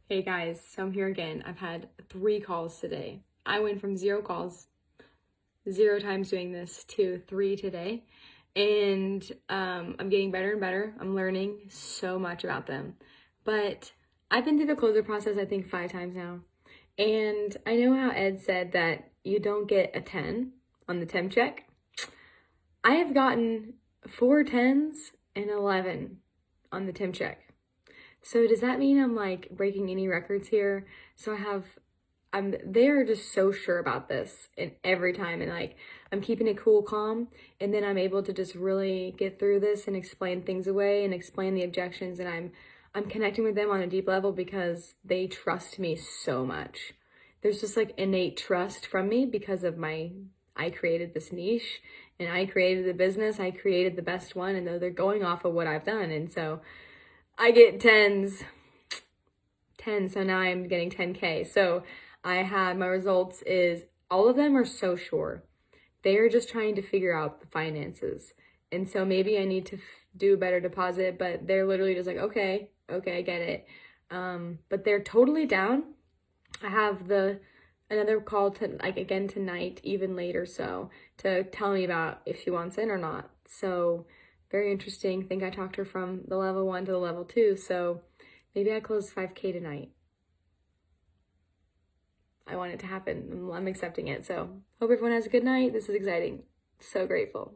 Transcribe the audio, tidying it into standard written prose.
Hey guys, so I'm here again. I've had 3 calls today. I went from 0 calls, 0 times doing this, to 3 today. And I'm getting better and better. I'm learning so much about them. But I've been through the closer process, I think, 5 times now. And I know how Ed said that you don't get a 10 on the temp check. I have gotten 4 10s and 11 on the temp check. So does that mean I'm like breaking any records here? They're just so sure about this and every time, and like I'm keeping it cool, calm, and then I'm able to just really get through this and explain things away and explain the objections, and I'm connecting with them on a deep level because they trust me so much. There's just like innate trust from me because of I created this niche and I created the business, I created the best one, and they're going off of what I've done. And so I get 10s, so now I'm getting 10K. So I had my results is all of them are so sure. They are just trying to figure out the finances. And so maybe I need to do a better deposit, but they're literally just like, okay, I get it. But they're totally down. I have another call to like again tonight, even later, so to tell me about if she wants in or not. So very interesting. I think I talked her from the level 1 to the level 2, so maybe I close 5K tonight. I want it to happen. I'm accepting it. So hope everyone has a good night. This is exciting. So grateful.